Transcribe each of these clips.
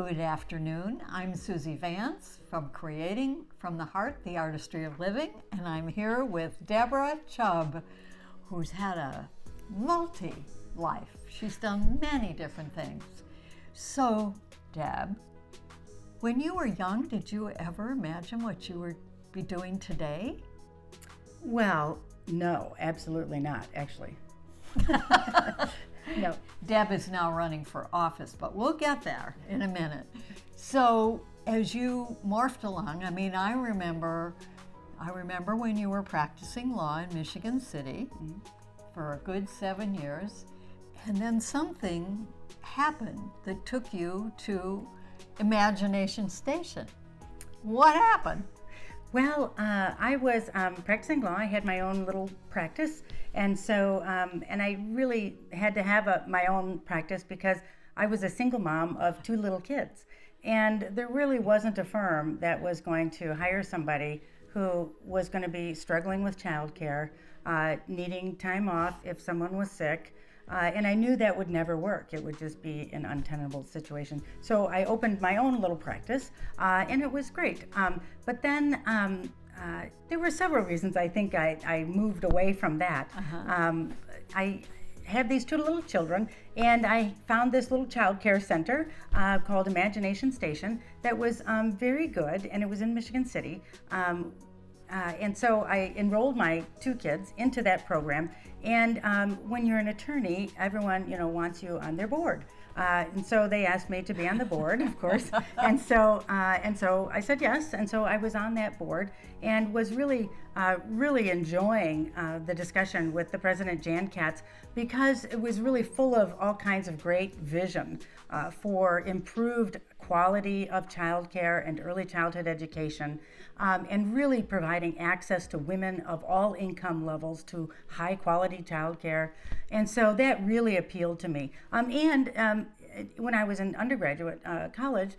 Good afternoon. I'm Suzy Vance from Creating from the Heart, the Artistry of Living, and I'm here with Deb Chubb, who's had a multi-life. She's done many different things. So, Deb, when you were young, did you ever imagine what you would be doing today? Well, no, absolutely not, actually. No. Deb is now running for office, but we'll get there in a minute. So as you morphed along, I remember when you were practicing law in Michigan City for a good 7 years, and then something happened that took you to Imagination Station. What happened? Well, I was practicing law. I had my own little practice, and so and I really had to have my own practice because I was a single mom of 2 little kids, and there really wasn't a firm that was going to hire somebody who was going to be struggling with childcare, needing time off if someone was sick. And I knew that would never work. It would just be an untenable situation. So I opened my own little practice, and it was great. But then there were several reasons I think I moved away from that. I had these 2 little children, and I found this little child care center called Imagination Station that was very good, and it was in Michigan City. And so I enrolled my 2 kids into that program. And when you're an attorney, everyone wants you on their board. And so they asked me to be on the board, of course. And so I said yes. And so I was on that board and was really enjoying the discussion with the president, Jan Katz, because it was really full of all kinds of great vision for improved quality of childcare and early childhood education, and really providing access to women of all income levels to high quality childcare. And so that really appealed to me. When I was in undergraduate college,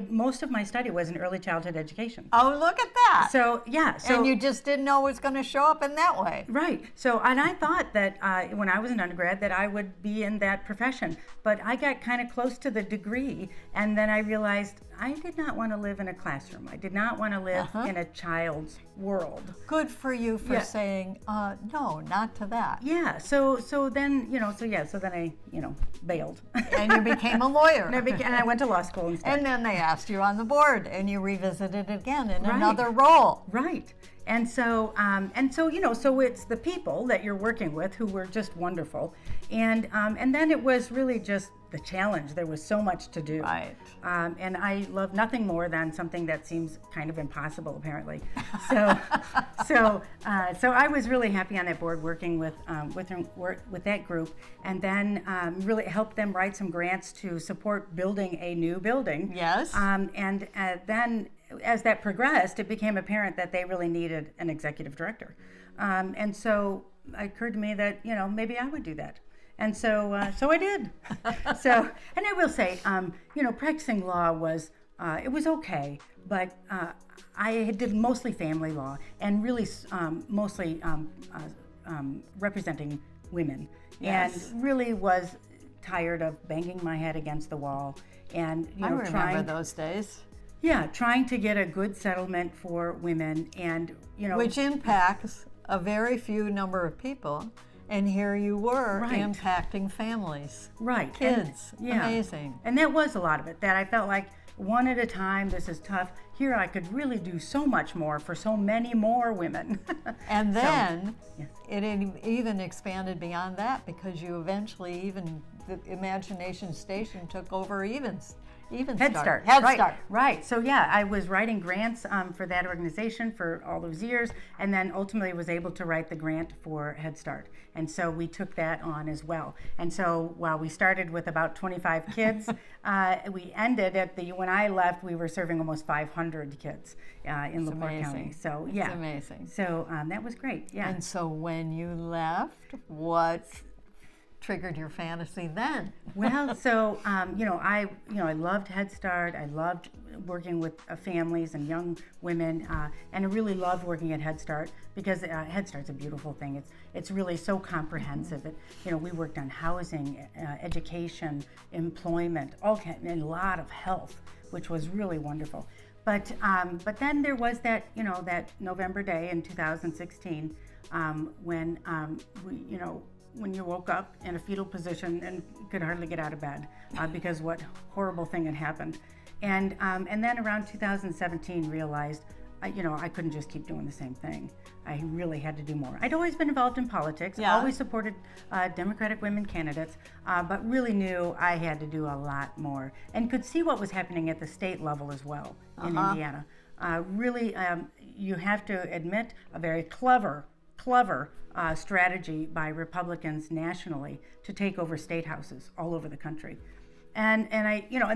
most of my study was in early childhood education. Oh, look at that. So, yeah. And you just didn't know it was going to show up in that way. Right. So, and I thought that when I was an undergrad that I would be in that profession. But I got kind of close to the degree, and then I realized I did not want to live in a classroom. I did not want to live in a child's world. Good for you for saying, no, not to that. Yeah. So then I, bailed. And you became a lawyer. And I went to law school instead. And then they asked you on the board, and you revisited it again in another role. Right. And so so it's the people that you're working with who were just wonderful. And then it was really just the challenge. There was so much to do. Right. And I love nothing more than something that seems kind of impossible, apparently. So I was really happy on that board working with that group, and then really helped them write some grants to support building a new building. Yes. And then as that progressed, it became apparent that they really needed an executive director. And so it occurred to me that, maybe I would do that. And so I did. And I will say, practicing law was, it was okay, but I did mostly family law and really mostly representing women. Yes. And really was tired of banging my head against the wall and, I remember those days. Yeah, trying to get a good settlement for women and, Which impacts a very few number of people. And here you were impacting families. Right. Kids. Amazing. And that was a lot of it, that I felt like one at a time, this is tough. Here I could really do so much more for so many more women. And then it even expanded beyond that, because you eventually the Imagination Station took over Head Start. Right. So I was writing grants for that organization for all those years, and then ultimately was able to write the grant for Head Start. And so we took that on as well. And so while we started with about 25 kids, we ended when I left, we were serving almost 500 kids in LaPorte County. So It's amazing. So that was great. Yeah. And so when you left, what triggered your fantasy then? Well, so I loved Head Start. I loved working with families and young women, and I really loved working at Head Start because Head Start's a beautiful thing. It's really so comprehensive. We worked on housing, education, employment, and a lot of health, which was really wonderful. But then there was that November day in 2016 when when you woke up in a fetal position and could hardly get out of bed because what horrible thing had happened. And then around 2017 realized, I couldn't just keep doing the same thing. I really had to do more. I'd always been involved in politics, always supported Democratic women candidates, but really knew I had to do a lot more and could see what was happening at the state level as well in Indiana. Really, you have to admit, a very clever strategy by Republicans nationally to take over state houses all over the country. And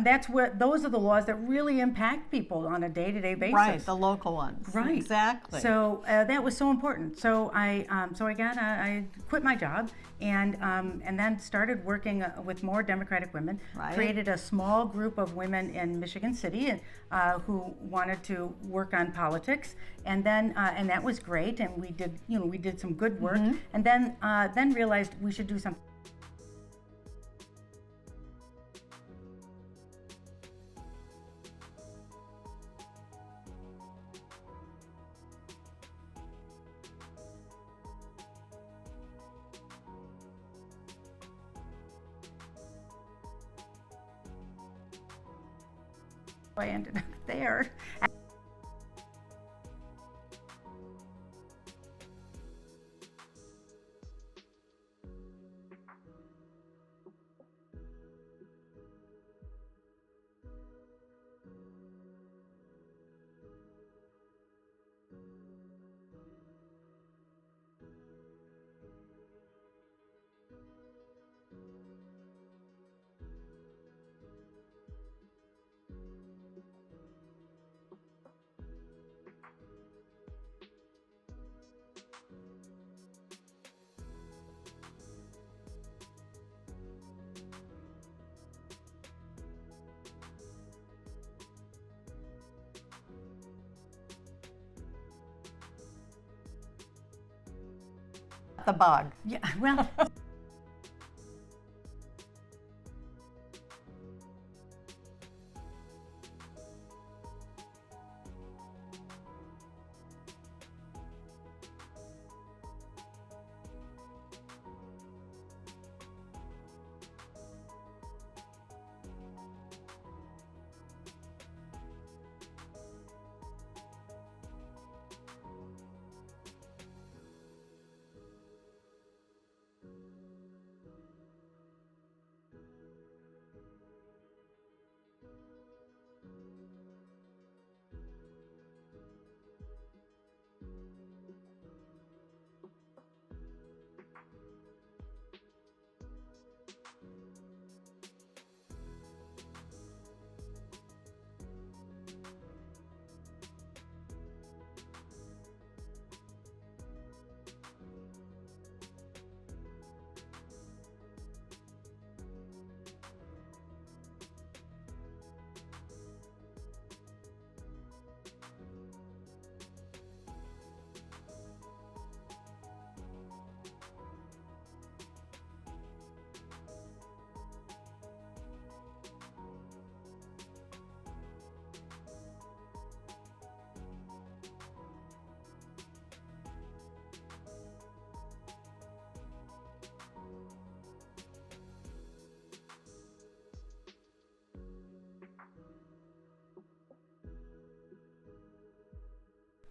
that's where those are the laws that really impact people on a day-to-day basis. Right, the local ones. Right, exactly. So that was so important. So I quit my job and then started working with more Democratic women. Right. Created a small group of women in Michigan City who wanted to work on politics, and that was great. And we did some good work, and then realized we should do something. I ended up there. The bug. Yeah, well.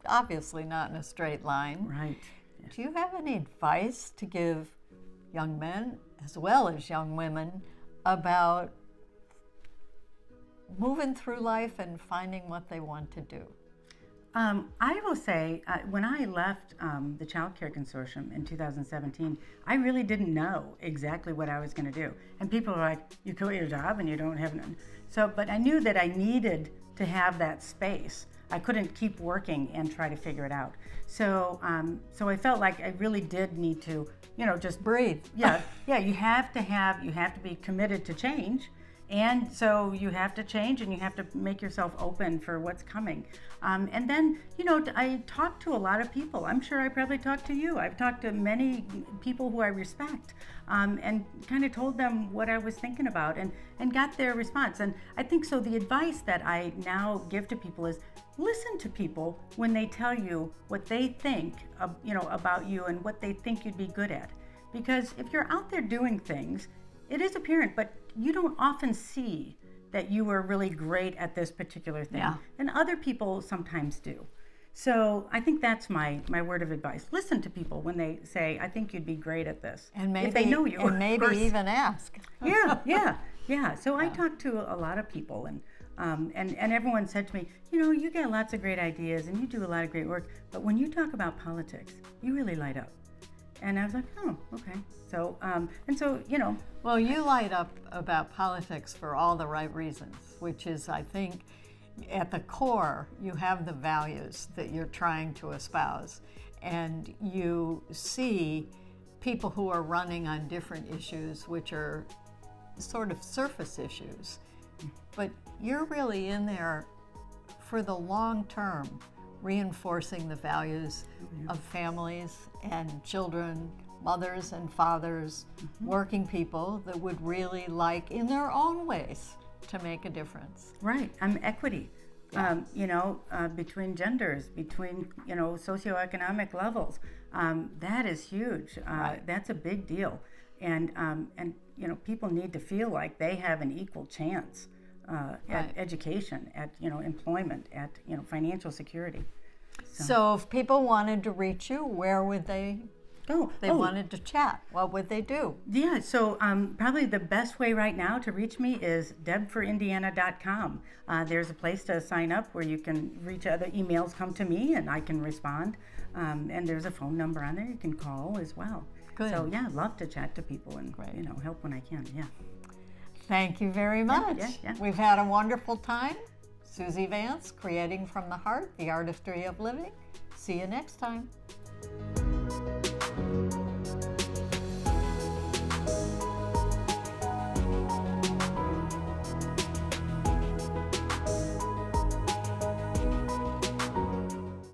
Obviously not in a straight line. Right. Do you have any advice to give young men as well as young women about moving through life and finding what they want to do? I will say, when I left the Child Care Consortium in 2017, I really didn't know exactly what I was going to do. And people are like, you quit your job and you don't have none. So, but I knew that I needed to have that space I couldn't keep working and try to figure it out. So so I felt like I really did need to, just Breathe. yeah, you have to be committed to change. And so you have to change, and you have to make yourself open for what's coming. And then, I talked to a lot of people. I'm sure I probably talked to you. I've talked to many people who I respect, and kind of told them what I was thinking about, and got their response. And I think so the advice that I now give to people is listen to people when they tell you what they think, about you and what they think you'd be good at. Because if you're out there doing things, it is apparent, but you don't often see that you were really great at this particular thing. Yeah. And other people sometimes do. So I think that's my word of advice. Listen to people when they say, I think you'd be great at this. And maybe, if they know you. and maybe first. even ask. Yeah. So I talked to a lot of people, and everyone said to me, you got lots of great ideas and you do a lot of great work, but when you talk about politics, you really light up. And I was like, oh, okay. So, Well, you light up about politics for all the right reasons, which is, I think, at the core, you have the values that you're trying to espouse. And you see people who are running on different issues, which are sort of surface issues. But you're really in there for the long term, reinforcing the values of families and children, mothers and fathers, working people that would really like, in their own ways, to make a difference. Right. Equity, between genders, between, socioeconomic levels. That is huge. Right. That's a big deal. And people need to feel like they have an equal chance at education, at, employment, at, financial security. So if people wanted to reach you, where would they go? They wanted to chat. What would they do? Yeah, so probably the best way right now to reach me is debforindiana.com. There's a place to sign up where you can reach other emails come to me and I can respond. And there's a phone number on there you can call as well. Good. So yeah, love to chat to people and help when I can. Yeah. Thank you very much. Yeah. We've had a wonderful time. Suzy Vance, Creating from the Heart, the Artistry of Living. See you next time.